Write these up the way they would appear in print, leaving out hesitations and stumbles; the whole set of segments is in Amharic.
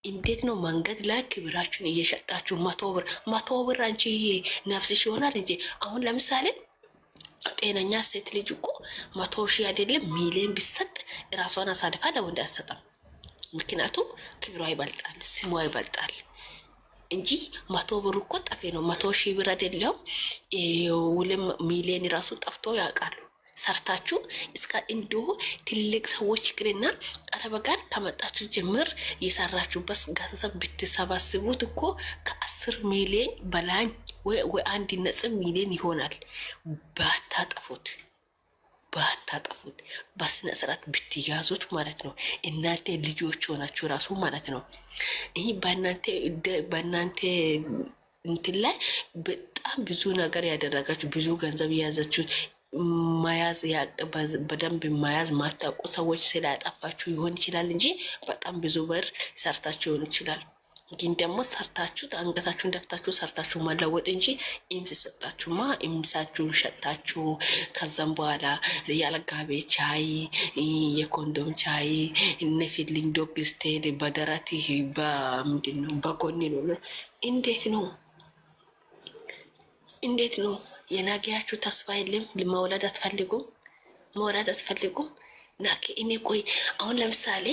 እንዴት ነው መንገድ ላይ ክብራችሁን እየሸጣችሁ? 100 ብር አንቺ ነፍስሽ ይሆናል እንጂ አሁን ለምሳሌ ጤነኛ ሴት ልጅ እኮ 100,000 አይደለም ሚሊዮን ቢሰጥ ራሷን አሳልፋ ለወንድ አትሰጥም። ምክንያቱም ክብሯ ይበልጣል፣ ስሟ ይበልጣል እንጂ 100 ብር እኮ ጠፌ ነው። 100,000 ብር አይደለም 2 ሚሊዮን ራሱ ጠፍቶ ያውቃሉ። ሰርታችሁ እስከ እንዲሁ ትልቅ ሰዎች ይቅርና አረብ ጋር ከመጣችሁ ጀምር የሰራችሁበት ገንዘብ ብትሰባስቡት እኮ ከ10 ሚሊዮን በላይ ወይ 1.1 ሚሊዮን ይሆናል። ባታጠፉት በስነ ስርዓት ብትያዙት ማለት ነው። እናንተ ልጆች ሆናችሁ ራሱ ማለት ነው። ይህ በእናንተ እንትን ላይ በጣም ብዙ ነገር ያደረጋችሁ ብዙ ገንዘብ የያዛችሁ መያዝ በደንብ መያዝ ማታውቁ ሰዎች ስላጠፋችሁ ይሆን ይችላል እንጂ በጣም ብዙ ብር ሰርታችሁ ይሆን ይችላል። ግን ደግሞ ሰርታችሁ አንገታችሁን ደፍታችሁ ሰርታችሁ መለወጥ እንጂ ኢምስ ሰጣችሁማ ኢምሳችሁን ሸጣችሁ ከዛም በኋላ ያለጋ ቤት ቻይ የኮንዶም ቻይ እነፊልኝ ዶግስቴድ በደረቲ በምንድን ነው በጎን ነው። እንዴት ነው የናገያችሁ ተስፋ የለም? መውለድ አትፈልጉም? ናኪ እኔ ቆይ አሁን ለምሳሌ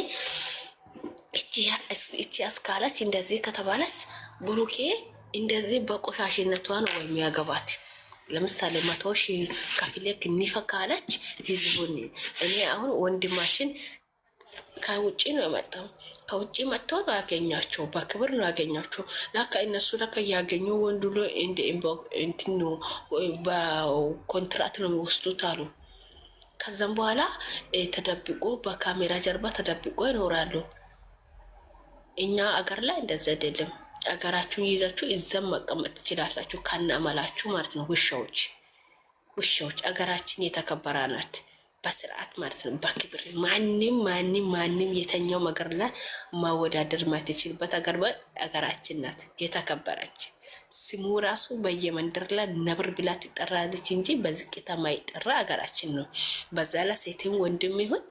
እቺ አስካላች እንደዚህ ከተባለች ብሩኬ እንደዚህ በቆሻሽነቷ ነው ወይም ያገባት። ለምሳሌ 100,000 ከፍለክ እንፈካለች ህዝቡን። እኔ አሁን ወንድማችን ከውጭ ነው የመጣው። ከውጭ መጥቶ ነው ያገኛቸው፣ በክብር ነው ያገኛቸው። ላካ እነሱ ላካ ያገኙ ወንዱ እንትኑ በኮንትራት ነው የሚወስዱት አሉ። ከዛም በኋላ ተደብቆ በካሜራ ጀርባ ተደብቆ ይኖራሉ። እኛ አገር ላይ እንደዛ አይደለም። አገራችሁን ይዛችሁ እዛም መቀመጥ ትችላላችሁ፣ ካናመላችሁ ማለት ነው። ውሻዎች አገራችን የተከበረ ናት፣ በስርዓት ማለት ነው፣ በክብር ማንም የተኛው ነገር ላይ ማወዳደር ማትችልበት አገራችን ናት፣ የተከበረች። ስሙ ራሱ በየመንደር ላይ ነብር ብላ ትጠራለች እንጂ በዝቅታ ማይጠራ አገራችን ነው። በዛ ላይ ሴትም ወንድም ይሁን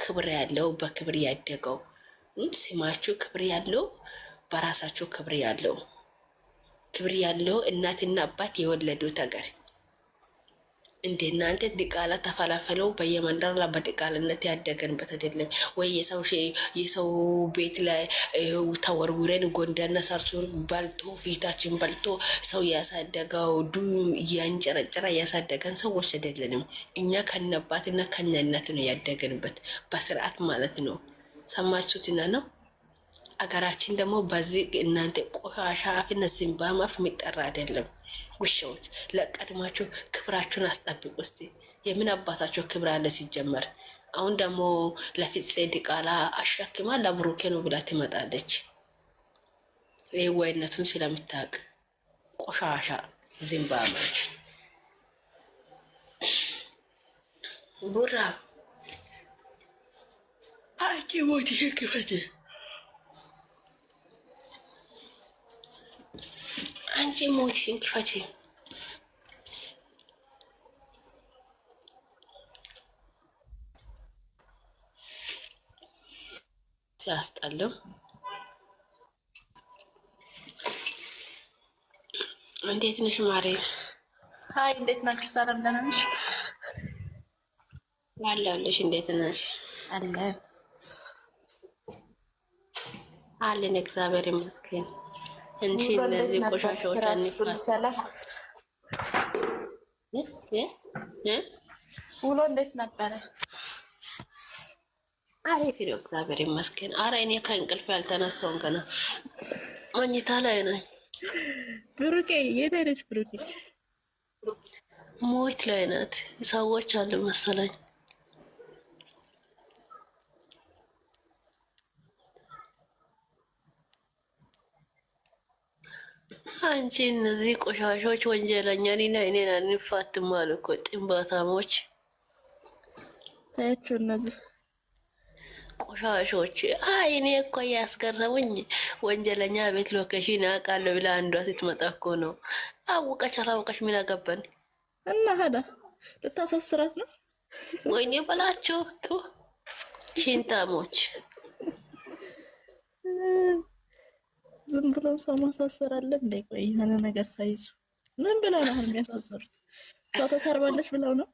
ክብር ያለው በክብር ያደገው ስማችሁ ክብር ያለው በራሳችሁ ክብር ያለው እናትና አባት የወለዱት ሀገር እንደ እናንተ ድቃላ ተፈላፈለው በየመንደር ላይ በድቃልነት ያደገንበት አይደለም ወይ? የሰው ቤት ላይ ተወርውረን ጎንደርና ሰርሶር በልቶ ፊታችን በልቶ ሰው ያሳደገው ዱም እያንጨረጨረ ያሳደገን ሰዎች አይደለንም። እኛ ከነባትና ከነነት ነው ያደገንበት በስርዓት ማለት ነው። ሰማችሁትና ነው። አገራችን ደግሞ በዚህ እናንተ ቆሻሻ አፍና ዝምባማፍ የሚጠራ አይደለም። ውሻዎች ለቀድማችሁ ክብራችሁን አስጠብቁ። እስቲ የምን አባታቸው ክብር አለ ሲጀመር? አሁን ደግሞ ለፍፄ ድቃላ አሻክማ ለብሩኬ ነው ብላ ትመጣለች። ይህ ወይነቱን ስለምታውቅ ቆሻሻ ዝምባማች ቡራ አንቺ ሞት ይሸክፈት አንቺ ሞት ሲንክፈት ሲያስጠላው። እንዴት ነሽ ማሬ? ሀይ እንዴት ናችሁ? ሰላም ደህና ነሽ? አለሁልሽ። እንዴት ነሽ? አለን እግዚአብሔር ይመስገን። እንጂ እነዚህ ቆሻሻዎች ውሎ እንዴት ነበረ? አሪፍ ነው እግዚአብሔር ይመስገን። ኧረ እኔ ከእንቅልፍ ያልተነሳውን ገና መኝታ ላይ ነኝ። ብሩኬ የት ሄደች? ብሩኬ ሞት ላይ ናት። ሰዎች አሉ መሰለኝ። አንቺ እነዚህ ቆሻሾች ወንጀለኛ እኔን አንፋትም አሉ እኮ ጥንባታሞች። ታያቸው እነዚህ ቆሻሾች። እኔ እኮ ያስገረሙኝ ወንጀለኛ ቤት ሎኬሽን ያውቃለሁ ብላ አንዷ ስትመጣ እኮ ነው። አወቀች አላወቀች ምን አገባን? እና ሀዳ ልታሳስራት ነው። ወይኔ በላቸው ሽንታሞች። ዝም ብሎ ሰው ማሳሰር አለ እንዴ? ቆይ የሆነ ነገር ሳይዙ ምን ብለው ነው አሁን የሚያሳስሩት? ሰው ተሰርባለች ብለው ነው?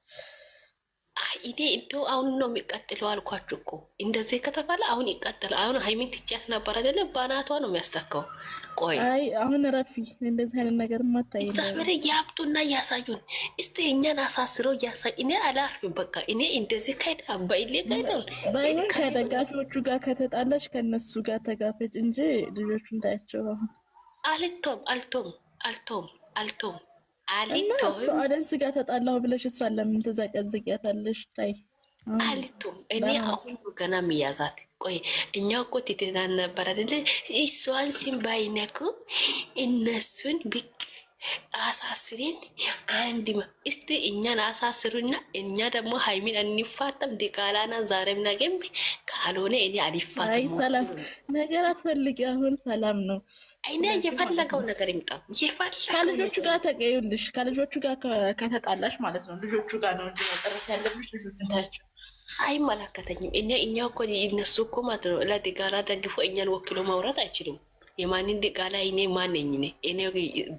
እኔ እንደው አሁን ነው የሚቀጥለው አልኳችሁ እኮ። እንደዚህ ከተባለ አሁን ይቀጥላል። አሁን ሀይሚን ትቻት ነበር አይደለ? ባናቷ ነው የሚያስተካው። ቆይ አይ አሁን ረፊ እንደዚህ አይነት ነገር ማታይ እግዚአብሔር ያብጡና እያሳዩን እስቲ እኛን አሳስረው እያሳዩ። እኔ አላርፍም በቃ። እኔ እንደዚህ ካይዳ በይሌ ካይዳ ባይሆን ከደጋፊዎቹ ጋር ከተጣላሽ ከነሱ ጋር ተጋፈጭ እንጂ ልጆቹን ታያቸው። አሁን አልቶም አልቶም አልቶም አልቶም እና እሱ አደንስ ጋር ተጣላሁ ብለሽ እሷን ለምን ትዘቀዝቂያታለሽ? ታይ አልቶም እኔ አሁን ገና ሚያዛት። ቆይ እኛ እኮ ትተናን ነበር አይደለ? እሷን ስም ባይነኩ እነሱን ብቅ አሳስሬን አንድ እስቲ እኛን አሳስሩና እኛ ደግሞ ሀይሚን እንፋጠም። ዲቃላና ዛሬም ነገም ካልሆነ እኔ አልፋትም። አይ ሰላም ነገር አትፈልጊ። አሁን ሰላም ነው። አይኔ የፈለገው ነገር ይምጣ። ከልጆቹ ጋር ተቀዩልሽ። ከልጆቹ ጋር ከተጣላሽ ማለት ነው ልጆቹ ጋር ነው እንጂ መጨረስ ያለብሽ ልጆቹን ታቸው። አይመለከተኝም። እኛ እኮ እነሱ እኮ ማለት ነው ለዲቃላ ደግፎ እኛን ወክሎ ማውራት አይችሉም። የማንን ዲቃላ እኔ ማነኝ? እኔ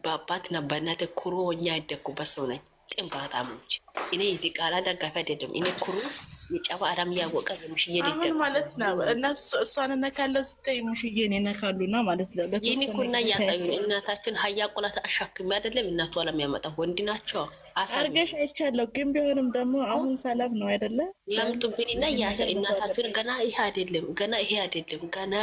በአባትና በእናቴ ኩሩ ሆኜ ያደግኩበት ሰው ነኝ። ጥንባታሞች እኔ የዲቃላ ደጋፊ አይደለም። እኔ ኩሩ የጨባ አዳም እያወቀ የሙሽዬ ልጅ ማለት ነው። እነሱ እሷን እነካለው ስትይ ሙሽዬን ይነካሉና ማለት ነው። ይህን ኩና እያሳዩን እናታችን ሀያ ቁላት አሻክሚ አይደለም እናቷ ለሚያመጣ ወንድ ናቸው አርገሽ አይቻለሁ። ግን ቢሆንም ደግሞ አሁን ሰላም ነው አይደለ? ያምጡብንና እናታችን ገና ይሄ አይደለም ገና ይሄ አይደለም ገና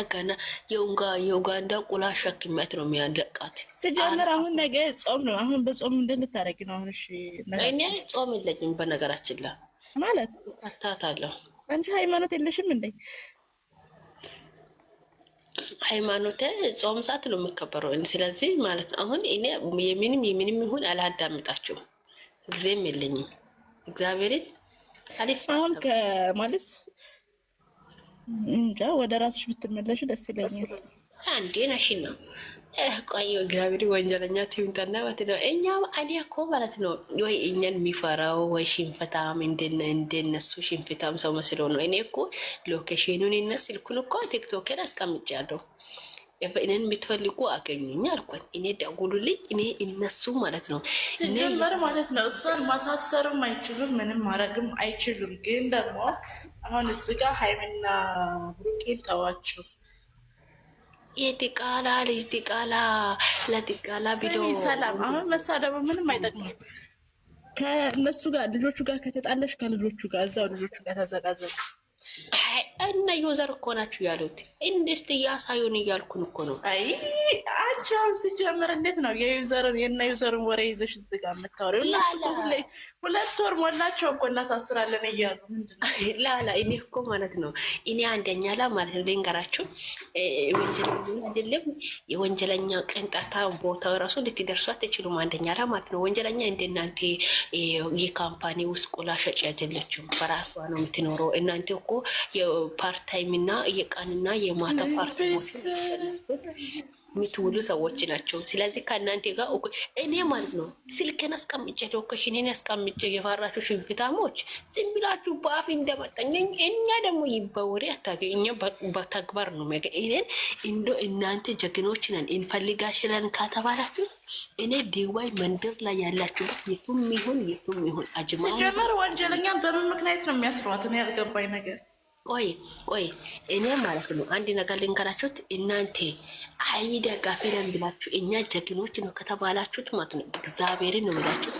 የኡጋንዳ ቁላ አሻክሚያት ነው የሚያለቃት። ሲጀምር አሁን ነገ ጾም ነው። አሁን በጾም እንድልታረጊ ነው አሁን? እሺ እኔ ጾም የለኝም በነገራችን ላይ ማለት አታታለሁ። አንቺ ሃይማኖት የለሽም እንዴ? ሃይማኖት ጾም ሰዓት ነው የሚከበረው። ስለዚህ ማለት ነው አሁን እኔ የምንም ይሁን አላዳምጣችሁም። ጊዜም የለኝም። እግዚአብሔርን አሪፍ አሁን ከማለት እንጃ ወደ ራስሽ ብትመለሽ ደስ ይለኛል። አንዴ ነሽ ነው ቆይ እግዚአብሔር ወንጀለኛ ትምጣና ማለት ነው። እኔ እኮ ማለት ነው ወይ እኛን የሚፈራው ወይ ሽንፈታም እንደነሱ ሽንፈታም ሰው መስሎ ነው። እኔ እኮ ሎኬሽኑን እና ስልኩን እኮ ቲክቶክን አስቀምጫለሁ። እኔን የምትፈልጉ አገኙኝ አልኳት። እኔ ደውሉልኝ። እኔ እነሱ ማለት ነው ሲጀመር ማለት ነው እሷን ማሳሰርም አይችሉም፣ ምንም ማድረግም አይችሉም። ግን ደግሞ አሁን እዚህ ጋር ሀይሚና ብሩኬን ተዋቸው። የዲቃላ ልጅ ዲቃላ ለዲቃላ ቢሎ ሰላም። አሁን መሳደቡ ምንም አይጠቅምም። ከእነሱ ጋር ልጆቹ ጋር ከተጣለሽ ከልጆቹ ጋር እዛው ልጆቹ ጋር ተዘጋዘሉ። እና ዩዘር እኮ ናችሁ ያሉት እንዴት እያሳዩን እያልኩን እኮ ነው። አይ አንቺም ሲጀምር እንዴት ነው የና ዩዘርን ወሬ ይዘሽ እዚህ ጋር የምታወሪው? ሁለት ወር ሞላቸው እኮ እናሳስራለን እያሉ ምንድነው? ላላ እኔ እኮ ማለት ነው እኔ አንደኛ ላ ማለት ነው ልንገራችሁ፣ ወንጀለኛ አይደለም የወንጀለኛ ቅንጣታ ቦታው ራሱ ልትደርሱ አትችሉም። አንደኛ ላ ማለት ነው ወንጀለኛ እንደናንተ የካምፓኒ ውስጥ ቁላ ሸጭ አይደለችም። በራሷ ነው የምትኖረው። እናንተ እኮ የፓርታይም እና የቀንና የማታ ፓርታይሞች የምትውሉ ሰዎች ናቸው። ስለዚህ ከእናንተ ጋር እኔ ማለት ነው ስልክን አስቀምጬ ሎኬሽንን አስቀምጬ የፈራችሁ ሽንፍታሞች ዝም ብላችሁ በአፍ እንደመጠኝ እኛ ደግሞ በወሬ አታገኝ። እኛ በተግባር ነው የሚያገ እኔን እንዶ እናንተ ጀግኖች ነን እንፈልጋሽለን ከተባላችሁ እኔ ዲዋይ መንደር ላይ ያላችሁበት የቱም ይሁን አጅማ ሲጀመር ወንጀለኛ በምን ምክንያት ነው የሚያስሯት? እኔ ያልገባኝ ነገር ቆይ እኔ ማለት ነው አንድ ነገር ልንገራችሁት። እናንተ ሀይሚ ደጋፊ ነን ብላችሁ እኛ ጀግኖች ነው ከተባላችሁት ማለት ነው እግዚአብሔርን ነው ብላችሁ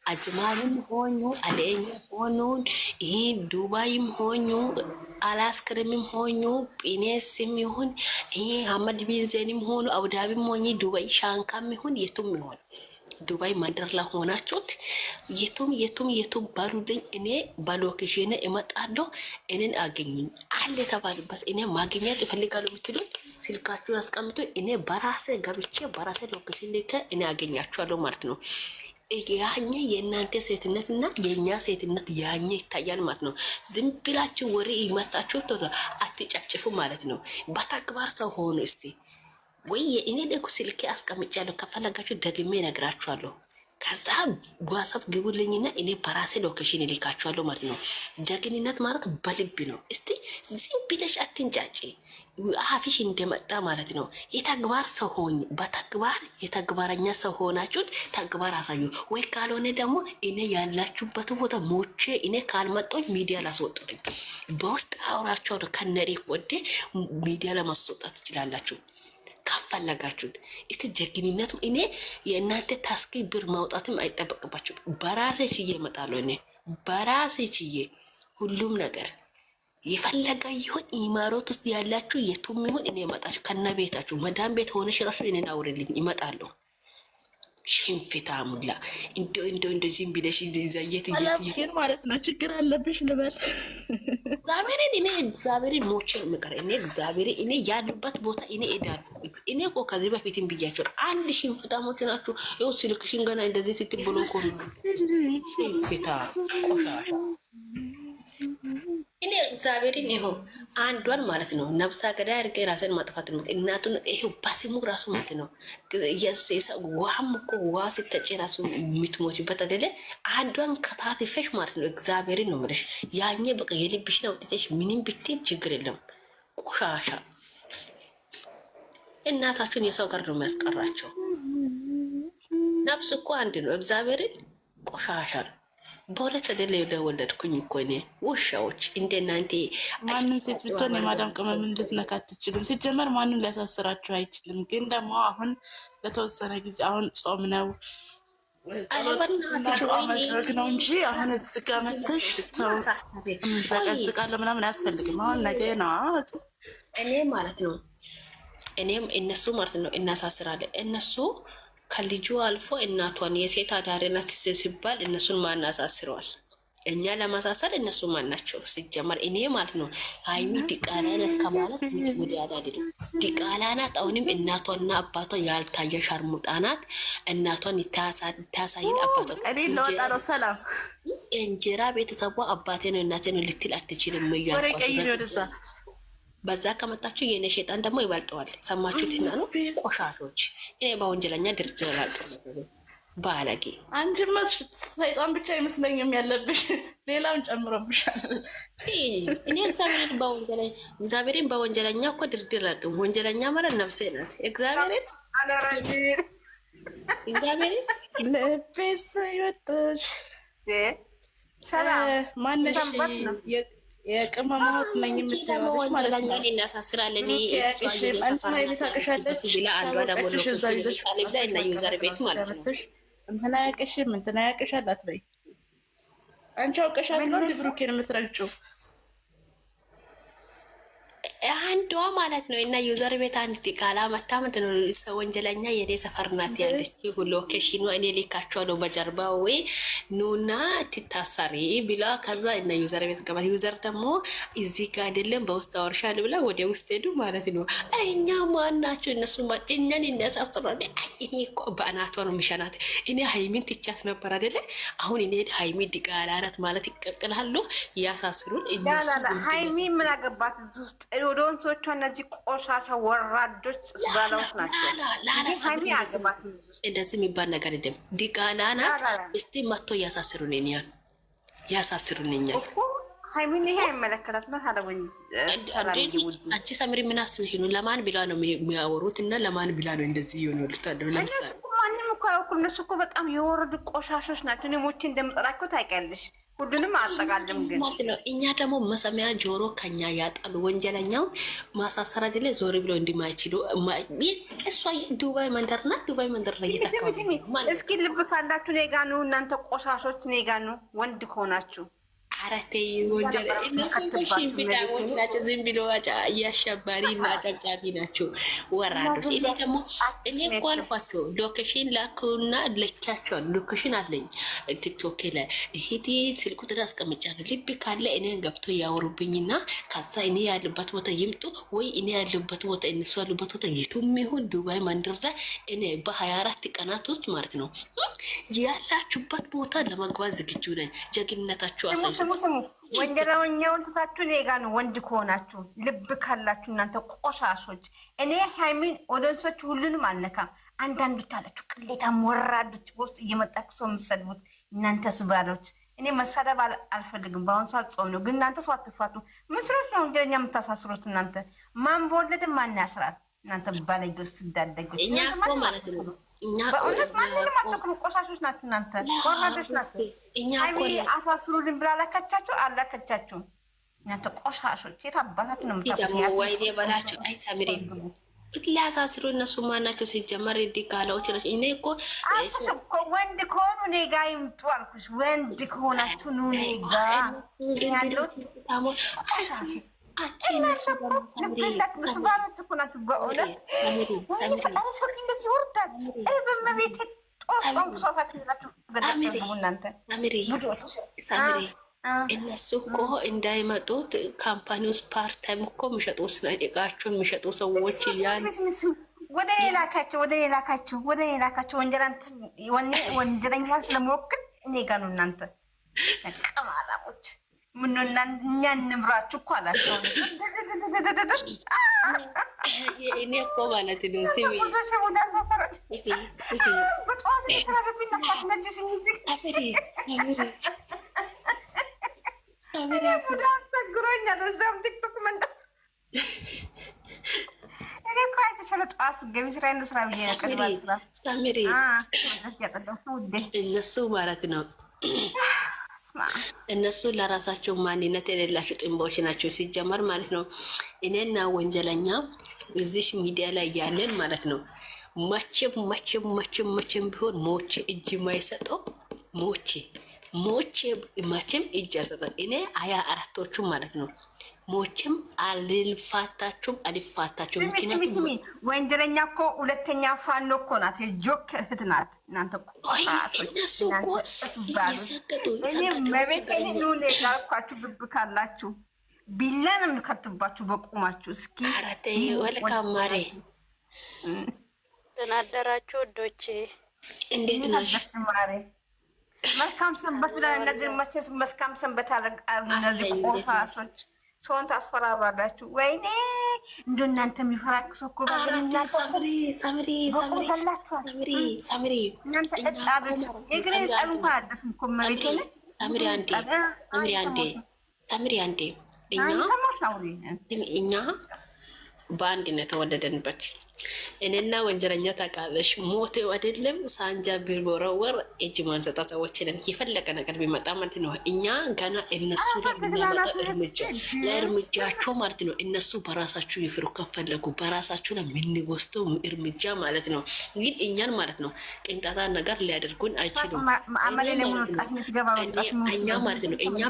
አጅማልም ሆኙ አለኛ ሆኑን ይህ ዱባይም ሆኙ አላስክርምም ሆኙ ጲኔስም ይሁን ይህ ሀመድ ቢንዜንም ሆኑ አቡዳቢም ሆኝ ዱባይ ሻንካም ይሁን የቱም ይሁን ዱባይ መንደር ላይ ሆናችሁት የቱም ባሉልኝ። እኔ በሎኬሽን እመጣለሁ። እኔን አገኙኝ አለ የተባልበት እኔ ማግኘት ይፈልጋሉ ብትሉኝ ስልካችሁን አስቀምጡ። እኔ በራሴ ገብቼ በራሴ ሎኬሽን ልከ እኔ አገኛችኋለሁ ማለት ነው። ያኛ የእናንተ ሴትነት እና የእኛ ሴትነት ያኛ ይታያል ማለት ነው። ዝም ብላችሁ ወሬ ይመጣችሁ አትጨፍጭፉ ማለት ነው። በተግባር ሰው ሆኑ እስቲ ወይ እኔ ደግሞ ስልኬ አስቀምጫለሁ። ከፈለጋችሁ ደግሜ እነግራችኋለሁ። ከዛ ዋትስአፕ ግቡልኝና እኔ በራሴ ሎኬሽን እልካችኋለሁ ማለት ነው። ጀግንነት ማለት በልብ ነው። እስቲ ዝም ብለሽ አትንጫጭ። አፍሽ እንደመጣ ማለት ነው። የተግባር ሰው ሆኝ በተግባር የተግባረኛ ሰው ሆናችሁት ተግባር አሳዩ። ወይ ካልሆነ ደግሞ እኔ ያላችሁበት ቦታ ሞቼ እኔ ካልመጣሁ ሚዲያ ላስወጡልኝ። በውስጥ አውራቸው ነው ከነሬ ወደ ሚዲያ ለማስወጣት ትችላላችሁ ካፈለጋችሁት። እስቲ ጀግንነቱ እኔ የእናንተ ታስኪ ብር ማውጣትም አይጠበቅባችሁ። በራሴ ችዬ እመጣለሁ። እኔ በራሴ ችዬ ሁሉም ነገር የፈለጋ ይሁን ኢማሮት ውስጥ ያላችሁ የቱም ይሁን እኔ እመጣችሁ ከነ ቤታችሁ መዳም ቤት ሆነሽ ራሱ እኔን አውሪልኝ ይመጣለሁ። ሽንፍታ ሙላ እንዶ ዝም ብለሽ ዘየት ግን ማለት ነው። ችግር አለብሽ ልበል እግዚአብሔርን እኔ እግዚአብሔርን ሞቼን ምቀር እኔ እግዚአብሔርን እኔ ያሉበት ቦታ እኔ እሄዳለሁ። እኔ እኮ ከዚህ በፊትም ብያቸው አንድ ሽንፍታሞች ናችሁ። ይኸው ስልክሽን ገና እንደዚህ ስትል ብሎ እኮ ሽንፍታ ቆሻሻ እኔ እግዚአብሔርን ይኸው አንዷን ማለት ነው ነብሳ ገዳይ አድርገ ራስን ማጥፋት ነው። እናቱን ይኸው በስሙ ራሱ ማለት ነው ውሃም እኮ ውሃ ስትጠጪ ራሱ የምትሞችበት አይደለ? አንዷን ከታትፈሽ ማለት ነው። እግዚአብሔርን ነው የምልሽ። ያኘ በቃ የልብሽን አውጥተሽ ምንም ብትል ችግር የለም። ቆሻሻ እናታችሁን የሰው ጋር ነው የሚያስቀራቸው። ነብስ እኮ አንድ ነው። እግዚአብሔርን ቆሻሻ ነው። በሁለት አይደለ የወለድኩኝ እኮ እኔ ውሻዎች እንደናንተ። ማንም ሴት ብትሆን የማዳም ቅመም እንድትነካ አትችልም። ሲጀመር ማንም ሊያሳስራችሁ አይችልም። ግን ደግሞ አሁን ለተወሰነ ጊዜ አሁን ጾም ነው ማድረግ ነው እንጂ አሁን እዚጋ መተሽ ዘቀዝቃለ ምናምን አያስፈልግም። አሁን ነገ ነው እኔ ማለት ነው እኔም እነሱ ማለት ነው እናሳስራለን። እነሱ ከልጁ አልፎ እናቷን የሴት አዳሪ ናት ሲባል እነሱን ማናሳስረዋል። እኛ ለማሳሰር እነሱ ማናቸው ሲጀመር። እኔ ማለት ነው ሀይሚ ዲቃላ ናት ከማለት ውጭ ወደ ያዳድዱ ዲቃላ ናት። አሁንም እናቷና አባቷ ያልታየ ሻርሙጣ ናት። እናቷን ታሳይን አባቷ እኔ ለወጣ ነው ሰላም እንጀራ ቤተሰቧ አባቴ ነው እናቴ ነው ልትል አትችልም እያልኳቸው በዛ ከመጣችሁ የኔ ሸጣን ደግሞ ይበልጠዋል። ሰማችሁትና ነው ቆሻሾች። እኔ በወንጀለኛ ድርጅት ላቀ ባለጌ አንቺማ ሰይጣን ብቻ አይመስለኝም ያለብሽ ሌላውን ጨምሮብሻል። እኔ እግዚአብሔርን በወንጀለኛ እኮ ድርድር ላቅም። ወንጀለኛ ማለት ነፍሴ ናት። እግዚአብሔርን ልቤስ ይወጥሽ ማነሽ የቅመማት ነኝ የምትለዋለች ማለት ነው። እናሳስራለን እንትና ያቅሽም እንትና ያቅሻል አትበይ። አንቺ አውቀሻት ነው ብሩኬን የምትረግጪው አንዷ ማለት ነው። እና ዩዘር ቤት አንድ ቃላ መታ ምንድን ነው ወንጀለኛ የኔ ሰፈር ናት ያለች ሁሉ ሎኬሽኑ እኔ ልካቸዋለሁ በጀርባ ወይ ኑና ትታሰሪ ብላ ከዛ እና ዩዘር ቤት ገባ። ዩዘር ደግሞ እዚህ ጋር አይደለም በውስጥ አወርሻል ብላ ወደ ውስጥ ሄዱ ማለት ነው። እኛ ማናቸው እነሱ እኛን እናሳስራለ። እኔ እኮ በእናቷ ነው የሚሸናት። እኔ ሀይሚን ትቻት ነበር አይደለ? አሁን እኔ ሀይሚ ዲቃላ ናት ማለት ይቀጥላሉ ያሳስሩን። ሀይሚ ምን አገባት እዚህ ውስጥ ወደወንሶቿ እነዚህ ቆሻሻ ወራዶች ባላዎች ናቸው። እንደዚህ የሚባል ነገር የለም። ዲቃላ ናት። እስቲ መጥቶ ያሳስሩንኛል ያሳስሩንኛል። ሀይሚን ይሄ አይመለከታት ና አንቺ ሰምሪ ምን አስበሽ ነው? ለማን ብላ ነው የሚያወሩት? እና ለማን ብላ ነው እንደዚህ የሆነ ልታደ ለምሳሌ ማንም እኮ ያውቁ። እነሱ እኮ በጣም የወረዱ ቆሻሾች ናቸው። እኔ ሞቼ እንደምጠላቸው ታውቂያለሽ። ሁሉንም አጠቃልም ግን ማለት ነው። እኛ ደግሞ መሰሚያ ጆሮ ከኛ ያጣሉ። ወንጀለኛው ማሳሰር አይደለ ዞር ብሎ እንዲማይችሉ እሷ ዱባይ መንደር ናት። ዱባይ መንደር ላይ እየተካሉ እስኪ ልብ ካላችሁ ኔጋ ነው እናንተ ቆሻሾች ኔጋ ነው ወንድ ከሆናችሁ አረቴ ወንጀል እነሱ ሽንፍታሞች ናቸው። ዝም ብሎ እያሸባሪ እና አጨብጫቢ ናቸው ወራዶች። እኔ ደግሞ እኔ እኮ አልኳቸው ሎኬሽን ላኩና ልኪያቸዋል። ሎኬሽን አለኝ ቲክቶክ ላይ ይሄ ስልክ ቁጥር አስቀምጫለሁ። ልብ ካለ እኔን ገብቶ ያወሩብኝና ከዛ እኔ ያለበት ቦታ ይምጡ ወይ እኔ ያለበት ቦታ እነሱ ያሉበት ቦታ የቱም ይሁን ዱባይ መንደር ላይ እኔ በ24 ቀናት ውስጥ ማለት ነው ያላችሁበት ቦታ ለመግባት ዝግጁ ነኝ። ጀግንነታችሁ አሳዩ። ስሙ ወንጀለኛውን ትታችሁ እኔ ጋ ነው ወንድ ከሆናችሁ ልብ ካላችሁ እናንተ ቆሻሾች። እኔ ሃይሚን ኦዲየንሶች ሁሉንም አልነካም። አንዳንዶች አላችሁ ቅሌታም ወራዶች በውስጥ እየመጣችሁ ሰው የምትሰድቡት እናንተ ስባሎች። እኔ መሳደብ አልፈልግም። በአሁኑ ሰዓት ጾም ነው፣ ግን እናንተ ሰው አትፋቱ። ምን ስሎች ነው ወንጀለኛ የምታሳስሩት? እናንተ ማን በወለደ ማን ያስራል? እናንተ ባለጌዎች ስዳደጎች እኛ እኮ ማለት ነው እኛ በእውነት ማንንም አትወክሉ። ቆሻሾች ናችሁ እናንተ፣ ቆራዶች ናችሁ። እኛ እኮ አሳስሩልን ብላ አላከቻችሁም። እናንተ ቆሻሾች የት አባታችሁ ነው የምታውቁት? ወይኔ በላቸው። አይ ሳምሪ ሊያሳስሩ እነሱ ማናቸው? ሲጀመር ዲቃላዎች ነች። እኔ እኮ ወንድ ከሆኑ እኔ ጋ ይምጡ አልኩሽ። ወንድ ከሆናችሁ ኑ እኔ ጋ ያለው ስባለት እኮ ናችሁ በእውነት እንደዚህ ወርዳል። በመቤት ጦንቁሳሳችሁ ናችሁ እናንተ ሳምሪ እነሱ እኮ እንዳይመጡት ካምፓኒ ውስጥ ፓርታይም እኮ የሚሸጡ እቃቸውን የሚሸጡ ሰዎች ወደ ሌላካቸው ወንጀለኛ ስለመወክል እኔ ጋ ነው እናንተ ቀማላሞች። ምነው እኛ እንምራችሁ እኮ አላቸው። እኔ እኮ ማለት ነው ስሚ በጠዋት ስላለብኝ ነፋት ነጅስ አስቸግሮኛል። እዚያም ቲክቶክ መንደ እኔ እኮ አይተሻለ ጠዋት ስገቢ ስራ ስራ ብዬ ሳምሪ እነሱ ማለት ነው እነሱ ለራሳቸው ማንነት የሌላቸው ጥንቦች ናቸው ሲጀመር ማለት ነው። እኔና ወንጀለኛ እዚሽ ሚዲያ ላይ ያለን ማለት ነው መቼም ቢሆን ሞቼ እጅ ማይሰጠው ሞቼ መቼም እጅ አልሰጠም። እኔ 24ቶቹ ማለት ነው ሞቼም አልፋታችሁም። ምክንያቱም ወንጀለኛ እኮ ሁለተኛ ፋኖ እኮ ናት፣ የጆክ እህት ናት። እናንተ እነሱ እኮ ይሰገጡ መቤቴን ላልኳችሁ ብብ ካላችሁ ቢላ ነው የምከትባችሁ በቁማችሁ። እስኪ አረቴ ወልካማሬ ተናደራችሁ ወዶቼ እንዴት ነሽ ማሬ? መልካም ሰንበት ብለን እነዚህ መቼስ መልካም ሰንበት አደረግ። እነዚህ ቆሻሾች ሰውን ታስፈራራላችሁ። ወይኔ እንደ እናንተ የሚፈራክሰው እኮ ሳምሪ እናንተ እጣሎች የግሬ ጣሉ እንኳ አደፍም እኮ መቤቴን ሳምሪ አንዴ እኛ በአንድ ነው የተወለደንበት። እኔና ወንጀለኛ ታውቃለሽ፣ ሞት አይደለም ሳንጃ ቢወረወር እጅ ማንሰጣ ሰዎች ነን። የፈለገ ነገር ቢመጣ ማለት ነው እኛ ገና እነሱ ለምናመጣው ለእርምጃቸው ማለት ነው እነሱ በራሳችሁ ይፍሩ ከፈለጉ በራሳችሁ ለምንወስደው እርምጃ ማለት ነው። ግን እኛን ማለት ነው ቅንጣታ ነገር ሊያደርጉን አይችሉም። እኛ ማለት ነው እኛ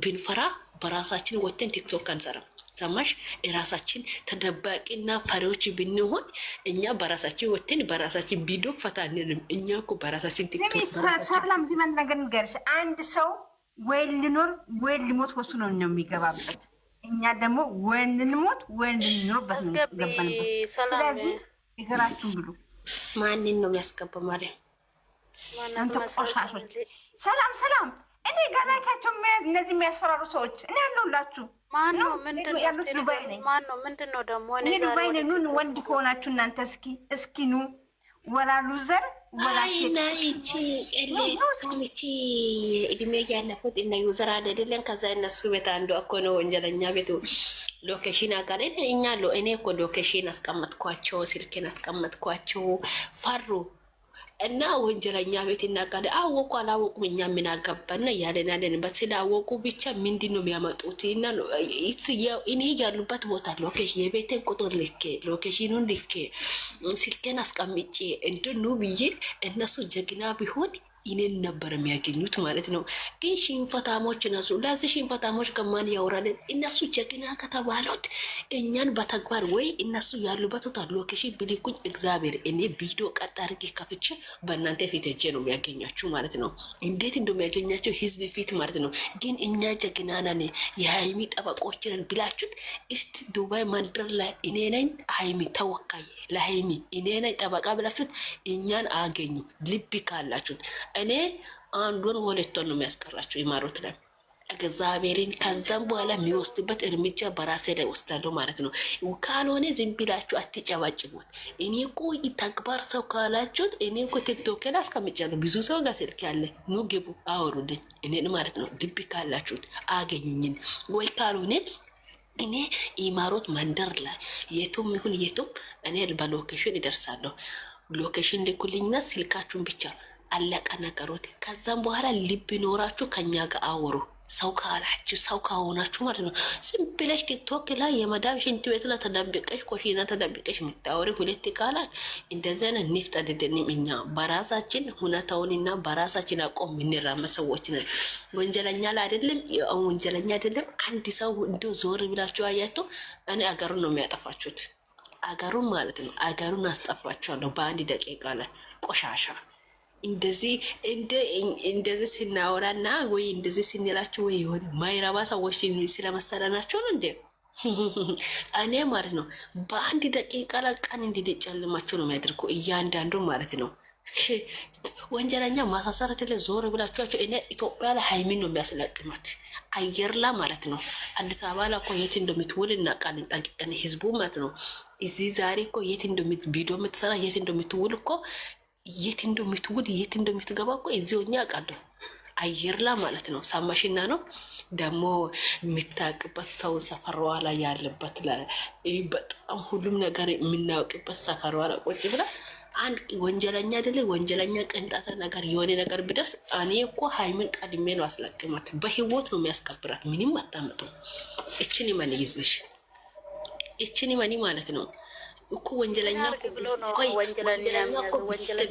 ብንፈራ በራሳችን ወተን ቲክቶክ አንሰራም። ሰማሽ? የራሳችን ተደባቂና ፈሪዎች ብንሆን እኛ በራሳችን ወተን በራሳችን ቪዲዮ ፈታንንም። እኛ እኮ በራሳችን ቲክቶክ ሰላም ሲመን ነገር ንገርሽ። አንድ ሰው ወይ ልኖር ወይ ልሞት ወሱ ነው የሚገባበት። እኛ ደግሞ ወይ ልንሞት ወይ ልንኖር በስገባንበት። ስለዚህ ይገራችሁ ብሉ። ማንን ነው የሚያስገባው? ማርያም አንተ ቆሻሾች። ሰላም እኔ ጋላካቸው እነዚህ የሚያስፈራሩ ሰዎች እኔ ያለሁላችሁ። ማነው? ምንድን ነው ደግሞ? እኔ ዱባይ ነኝ። ወንድ ከሆናችሁ እናንተ እስኪ ኑ። ወላ ሉዘር ወላ ይቺ ቀሌ እድሜ ያለፉት እና ዩዘር አይደለም። ከዛ እነሱ ቤት አንዱ እኮ ነው ወንጀለኛ ቤቱ ሎኬሽን አጋለ እኔ እኮ ሎኬሽን አስቀመጥኳቸው፣ ስልኬን አስቀመጥኳቸው። ፈሩ እና ወንጀለኛ ቤት እናቃለ አወቁ አላወቁም እኛ ምን አገባን ነው ያለናለንበት። ስላወቁ ብቻ ምንድን ነው የሚያመጡት? እና እኔ ያሉበት ቦታ ሎኬሽን የቤቴን ቁጥር ልኬ ሎኬሽኑን ልኬ ስልኬን አስቀምጬ እንድኑ ብዬ እነሱ ጀግና ቢሆን ይህንን ነበር የሚያገኙት ማለት ነው። ግን ሽንፈታሞች ነሱ። ለዚህ ሽንፈታሞች ከማን ያወራልን? እነሱ ጀግና ከተባሉት እኛን በተግባር ወይ እነሱ ያሉበት ሎኬሽን ብሊኩኝ እግዚአብሔር እኔ ቪዲዮ ቀጥ አድርጌ ከፍቼ በእናንተ ፊት ሄጄ ነው የሚያገኛችሁ ማለት ነው። እንዴት እንደሚያገኛቸው ህዝብ ፊት ማለት ነው። ግን እኛ ጀግና ነን የሀይሚ ጠበቆች ነን ብላችሁት እስቲ ዱባይ መንደር ላይ እኔ ነኝ ሀይሚ ተወካይ ለሀይሚ እኔ ነኝ ጠበቃ ብላችሁት እኛን አገኙ። ልብ ካላችሁት እኔ አንዱን ወለቷን ነው የሚያስቀራችሁ ይማሩት ላይ እግዚአብሔርን። ከዛም በኋላ የሚወስድበት እርምጃ በራሴ ላይ ወስዳለሁ ማለት ነው። ካልሆነ ዝም ብላችሁ አትጨባጭቡት። እኔ እኮ ተግባር ሰው ካላችሁት እኔ እኮ ቲክቶክ ላይ አስቀምጫለሁ። ብዙ ሰው ጋር ስልክ ያለ ኑ ግቡ አወሩልኝ እኔን ማለት ነው። ልብ ካላችሁት አገኙኝን ወይ ካልሆነ እኔ ኢማሮት መንደር ላይ የቱም ይሁን የቱም እኔ በሎኬሽን ይደርሳለሁ። ሎኬሽን ልኩልኝና ስልካችሁን ብቻ አለቀ ነገሮት። ከዛም በኋላ ልብ ይኖራችሁ ከኛ ጋር አወሩ። ሰው ካላችሁ ሰው ካሆናችሁ ማለት ነው። ዝም ብለሽ ቲክቶክ ላይ የመዳም ሽንት ቤት ላይ ተደብቀሽ ኮሽና ተደብቀሽ የምታወሪ ሁለት ቃላት እንደዚህ አይነት ንፍጥ አይደለንም። እኛ በራሳችን ሁኔታውንና በራሳችን አቆም የምንራመድ ሰዎች ነን። ወንጀለኛ ላይ አይደለም፣ ወንጀለኛ አይደለም። አንድ ሰው እንደው ዞር ብላችሁ አያችሁ፣ እኔ አገሩን ነው የሚያጠፋችሁት። አገሩን ማለት ነው። አገሩን አስጠፋችኋለሁ በአንድ ደቂቃ ላይ ቆሻሻ እንደዚህ ስናወራና ወይ እንደዚህ ስንላችሁ ወይ የሆነ ማይረባ ሰዎች ስለመሰለናቸው ነው እንዴ? እኔ ማለት ነው በአንድ ደቂቃ ላይ ቀን እንዲጨልማቸው ነው የሚያደርጉ እያንዳንዱ ማለት ነው። ወንጀለኛ ማሳሰር አይደለ ዞር ብላችኋቸው። እኔ ኢትዮጵያ ላይ ሃይሚን ነው የሚያስለቅማት አየር ላይ ማለት ነው። አዲስ አበባ ላይ እኮ የት እንደምትውል እናውቃለን ጠንቅቀን ህዝቡ ማለት ነው። እዚህ ዛሬ እኮ የት ቪዲዮ የምትሰራ የት እንደምትውል እኮ የት እንደምትውል የት እንደምትገባ እኮ እዚሁኛ አውቃለሁ አየር ላይ ማለት ነው። ሳማሽና ነው ደግሞ የምታውቅበት ሰው ሰፈሯ ላይ ያለበት በጣም ሁሉም ነገር የምናውቅበት ሰፈሯ ላይ ቁጭ ብላ አንድ ወንጀለኛ አይደለ ወንጀለኛ ቅንጣታ ነገር የሆነ ነገር ቢደርስ እኔ እኮ ሃይሚን ቀድሜ ነው አስለቅማት። በህይወት ነው የሚያስከብራት። ምንም አታመጡ። እችን ይመን ይዝብሽ እችን ይመኒ ማለት ነው እኮ ወንጀለኛ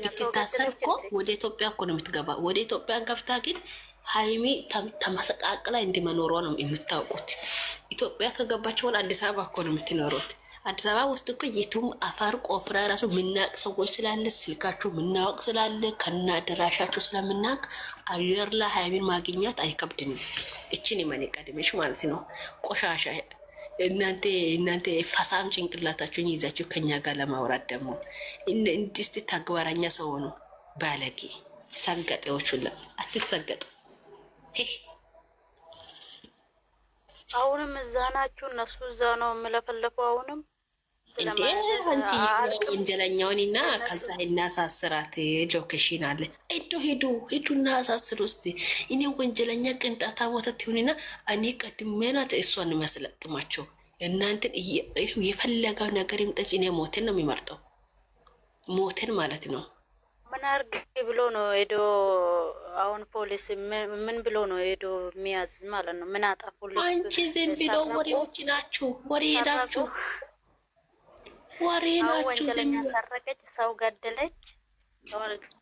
ብትታሰር እኮ ወደ ኢትዮጵያ እኮ ነው የምትገባ። ወደ ኢትዮጵያ ገብታ ግን ሃይሚ ተመሰቃቅላ እንዲመኖሯ ነው የምታውቁት። ኢትዮጵያ ከገባች በኋላ አዲስ አበባ እኮ ነው የምትኖሩት። አዲስ አበባ ውስጥ እኮ የቱም አፋር ቆፍራ ራሱ ምናቅ ሰዎች ስላለ ስልካችሁ ምናወቅ ስላለ ከናደራሻችሁ ስለምናቅ አየር ላይ ሃይሚን ማግኘት አይከብድንም። እችን የመኔ ቀድሜሽ ማለት ነው ቆሻሻ እናንተ ፈሳም ጭንቅላታችሁን ይዛችሁ ከኛ ጋር ለማውራት ደግሞ እንዲስት ተግባራኛ ሰው ነው። ባለጌ ሰገጤዎች ሁላ አትሰገጥ። አሁንም እዛ ናችሁ፣ እነሱ እዛ ነው የምለፈለፉ። አሁንም እንዴ አንቺ ወንጀለኛውን እና ከዛ እናሳስራት ሎኬሽን አለ ሄዱና አሳስር ውስጥ እኔ ወንጀለኛ ቅንጣታ ቦታት ይሁንና እኔ ቀድሜ ናት እሷን የሚያስለቅማቸው። እናንተን የፈለገው ነገር ይምጠች። እኔ ሞቴን ነው የሚመርጠው። ሞቴን ማለት ነው። ምን አርግ ብሎ ነው ሄዶ አሁን ፖሊስ ምን ብሎ ነው ሄዶ የሚያዝ ማለት ነው? ምን አጠፉ? አንቺ ዝም ብሎ ወሬዎች ናችሁ፣ ወሬ ናችሁ። ወንጀለኛ ሰረቀች፣ ሰው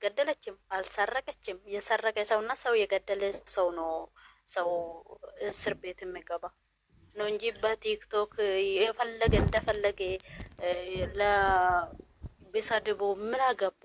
ገደለችም አልሰረቀችም። የሰረቀ ሰውና ሰው የገደለ ሰው ነው ሰው እስር ቤት የሚገባ ነው እንጂ በቲክቶክ የፈለገ እንደፈለገ ለቢሰድቡ ምን አገባ?